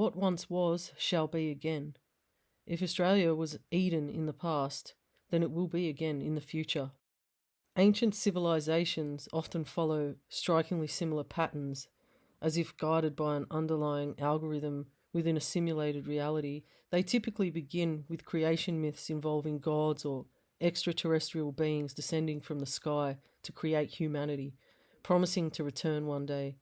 What once was shall be again. If Australia was Eden in the past, then it will be again in the future. Ancient civilizations often follow strikingly similar patterns, as if guided by an underlying algorithm within a simulated reality. They typically begin with creation myths involving gods or extraterrestrial beings descending from the sky to create humanity, promising to return one day.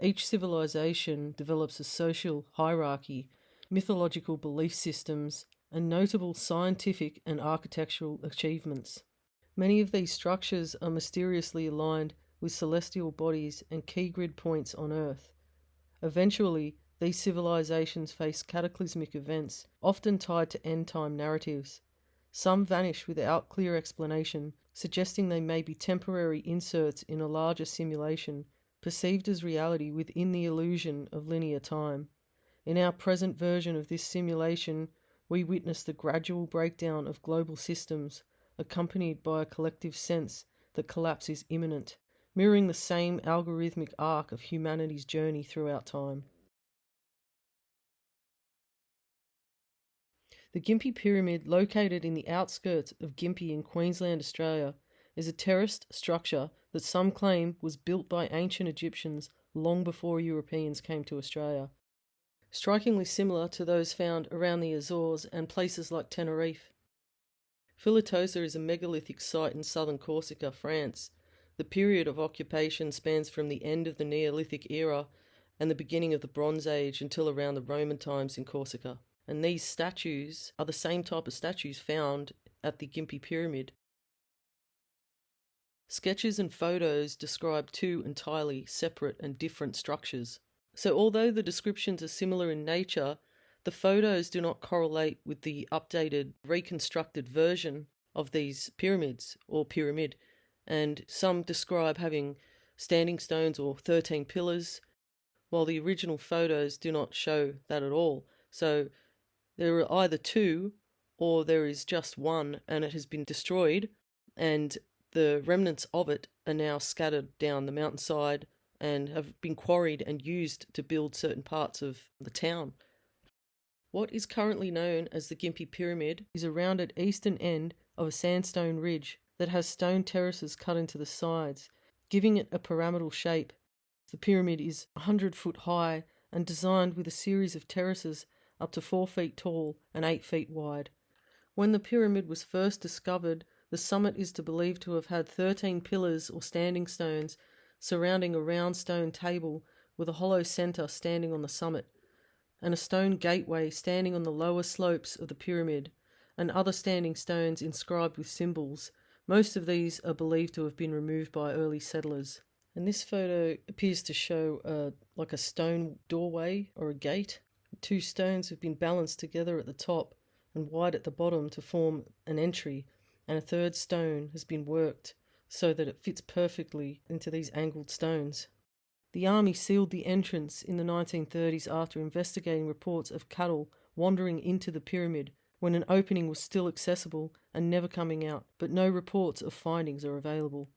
Each civilization develops a social hierarchy, mythological belief systems, and notable scientific and architectural achievements. Many of these structures are mysteriously aligned with celestial bodies and key grid points on Earth. Eventually, these civilizations face cataclysmic events, often tied to end-time narratives. Some vanish without clear explanation, suggesting they may be temporary inserts in a larger simulation, perceived as reality within the illusion of linear time. In our present version of this simulation, we witness the gradual breakdown of global systems, accompanied by a collective sense that collapse is imminent, mirroring the same algorithmic arc of humanity's journey throughout time. The Gympie Pyramid, located in the outskirts of Gympie in Queensland, Australia, is a terraced structure that some claim was built by ancient Egyptians long before Europeans came to Australia. Strikingly similar to those found around the Azores and places like Tenerife. Filitosa is a megalithic site in southern Corsica, France. The period of occupation spans from the end of the Neolithic era and the beginning of the Bronze Age until around the Roman times in Corsica. And these statues are the same type of statues found at the Gympie Pyramid. Sketches and photos describe two entirely separate and different structures. So although the descriptions are similar in nature, the photos do not correlate with the updated, reconstructed version of these pyramids or pyramid, and some describe having standing stones or 13 pillars, while the original photos do not show that at all. So there are either two or there is just one and it has been destroyed, and the remnants of it are now scattered down the mountainside and have been quarried and used to build certain parts of the town. What is currently known as the Gympie Pyramid is a rounded eastern end of a sandstone ridge that has stone terraces cut into the sides, giving it a pyramidal shape. The pyramid is 100 foot high and designed with a series of terraces up to 4 feet tall and 8 feet wide. When the pyramid was first discovered, the summit is believed to have had 13 pillars or standing stones surrounding a round stone table with a hollow centre standing on the summit, and a stone gateway standing on the lower slopes of the pyramid, and other standing stones inscribed with symbols. Most of these are believed to have been removed by early settlers. And this photo appears to show like a stone doorway or a gate. Two stones have been balanced together at the top and wide at the bottom to form an entry, and a third stone has been worked so that it fits perfectly into these angled stones. The army sealed the entrance in the 1930s after investigating reports of cattle wandering into the pyramid when an opening was still accessible and never coming out, but no reports of findings are available.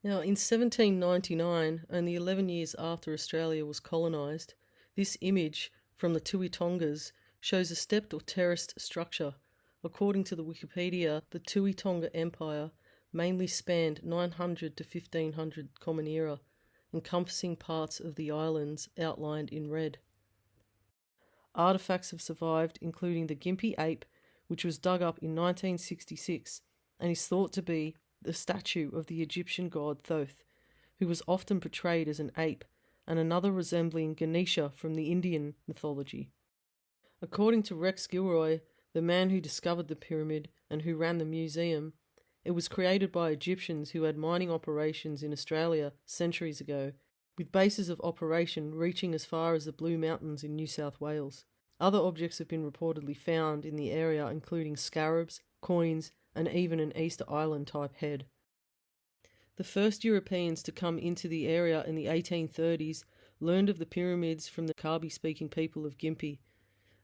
Now, in 1799, only 11 years after Australia was colonised, this image from the Tui Tongas shows a stepped or terraced structure. According to the Wikipedia, the Tui Tonga Empire mainly spanned 900 to 1500 Common Era, encompassing parts of the islands outlined in red. Artefacts have survived, including the Gympie ape, which was dug up in 1966 and is thought to be the statue of the Egyptian god Thoth, who was often portrayed as an ape, and another resembling Ganesha from the Indian mythology. According to Rex Gilroy, the man who discovered the pyramid and who ran the museum, it was created by Egyptians who had mining operations in Australia centuries ago, with bases of operation reaching as far as the Blue Mountains in New South Wales. Other objects have been reportedly found in the area, including scarabs, coins, and even an Easter Island type head. The first Europeans to come into the area in the 1830s learned of the pyramids from the Kabi-speaking people of Gympie.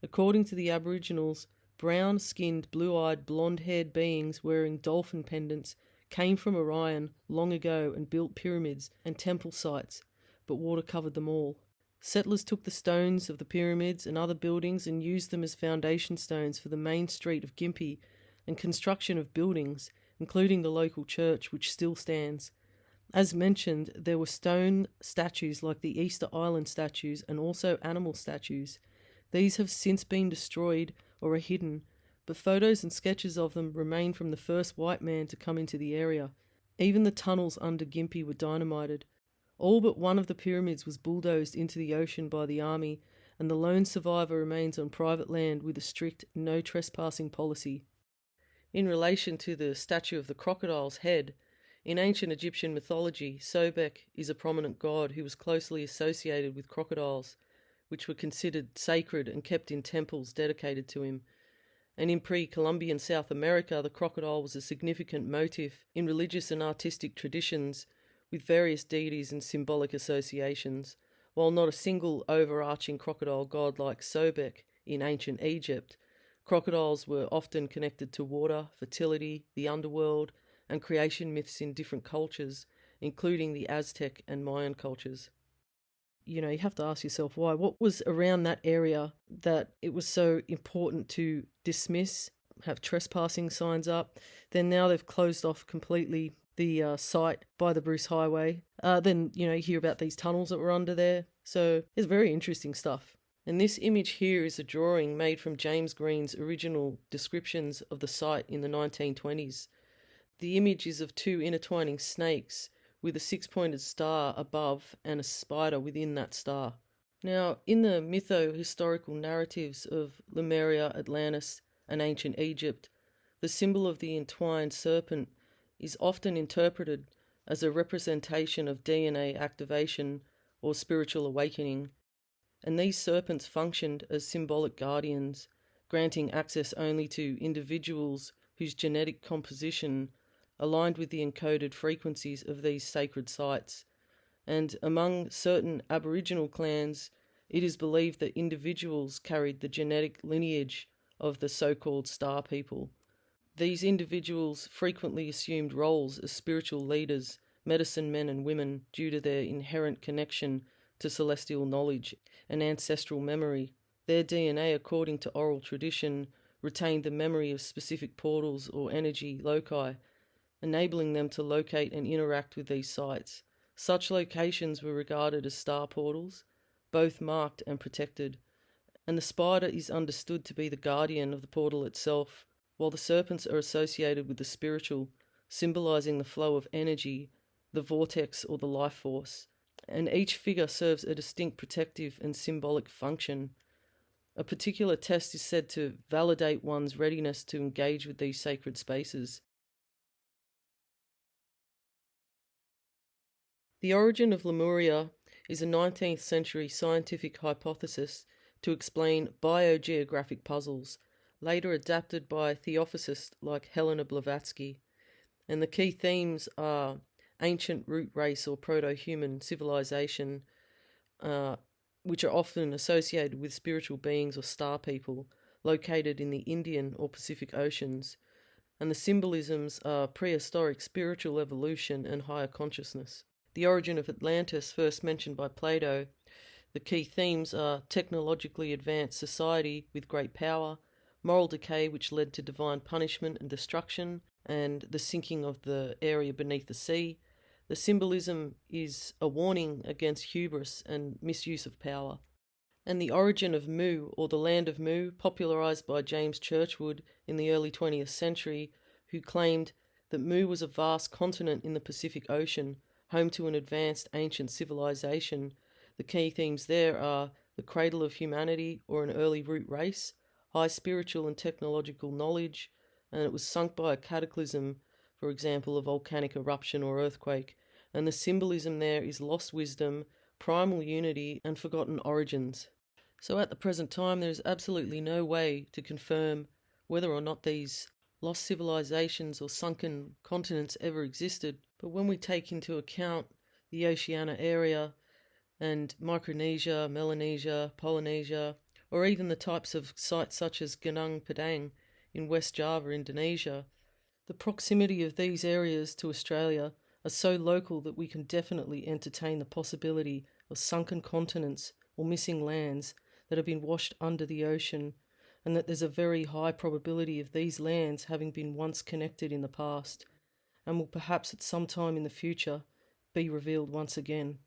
According to the Aboriginals, brown-skinned, blue-eyed, blonde-haired beings wearing dolphin pendants came from Orion long ago and built pyramids and temple sites, but water covered them all. Settlers took the stones of the pyramids and other buildings and used them as foundation stones for the main street of Gympie and construction of buildings, including the local church, which still stands. As mentioned, there were stone statues like the Easter Island statues and also animal statues. These have since been destroyed or are hidden, but photos and sketches of them remain from the first white man to come into the area. Even the tunnels under Gympie were dynamited. All but one of the pyramids was bulldozed into the ocean by the army, and the lone survivor remains on private land with a strict no trespassing policy. In relation to the statue of the crocodile's head, in ancient Egyptian mythology, Sobek is a prominent god who was closely associated with crocodiles, which were considered sacred and kept in temples dedicated to him. And in pre-Columbian South America, the crocodile was a significant motif in religious and artistic traditions with various deities and symbolic associations, while not a single overarching crocodile god like Sobek in ancient Egypt. Crocodiles were often connected to water, fertility, the underworld, and creation myths in different cultures, including the Aztec and Mayan cultures. You have to ask yourself why. What was around that area that it was so important to dismiss, have trespassing signs up? Then now they've closed off completely the site by the Bruce Highway. Then, you hear about these tunnels that were under there. So it's very interesting stuff. And this image here is a drawing made from James Green's original descriptions of the site in the 1920s. The image is of two intertwining snakes with a six-pointed star above and a spider within that star. Now, in the mytho-historical narratives of Lemuria, Atlantis, and ancient Egypt, the symbol of the entwined serpent is often interpreted as a representation of DNA activation or spiritual awakening, and these serpents functioned as symbolic guardians, granting access only to individuals whose genetic composition aligned with the encoded frequencies of these sacred sites. And among certain Aboriginal clans, it is believed that individuals carried the genetic lineage of the so-called star people. These individuals frequently assumed roles as spiritual leaders, medicine men and women, due to their inherent connection to celestial knowledge and ancestral memory. Their DNA, according to oral tradition, retained the memory of specific portals or energy loci, enabling them to locate and interact with these sites. Such locations were regarded as star portals, both marked and protected, and the spider is understood to be the guardian of the portal itself, while the serpents are associated with the spiritual, symbolizing the flow of energy, the vortex or the life force, and each figure serves a distinct protective and symbolic function. A particular test is said to validate one's readiness to engage with these sacred spaces. The origin of Lemuria is a 19th century scientific hypothesis to explain biogeographic puzzles, later adapted by theosophists like Helena Blavatsky. And the key themes are ancient root race or proto-human civilization, which are often associated with spiritual beings or star people located in the Indian or Pacific Oceans. And the symbolisms are prehistoric spiritual evolution and higher consciousness. The origin of Atlantis, first mentioned by Plato. The key themes are technologically advanced society with great power, moral decay which led to divine punishment and destruction, and the sinking of the area beneath the sea. The symbolism is a warning against hubris and misuse of power. And the origin of Mu, or the land of Mu, popularised by James Churchward in the early 20th century, who claimed that Mu was a vast continent in the Pacific Ocean, home to an advanced ancient civilization. The key themes there are the cradle of humanity or an early root race, high spiritual and technological knowledge, and it was sunk by a cataclysm, for example, a volcanic eruption or earthquake. And the symbolism there is lost wisdom, primal unity, and forgotten origins. So at the present time, there is absolutely no way to confirm whether or not these lost civilizations or sunken continents ever existed. But when we take into account the Oceania area and Micronesia, Melanesia, Polynesia, or even the types of sites such as Gunung Padang in West Java, Indonesia, the proximity of these areas to Australia are so local that we can definitely entertain the possibility of sunken continents or missing lands that have been washed under the ocean, and that there's a very high probability of these lands having been once connected in the past, and will perhaps at some time in the future be revealed once again.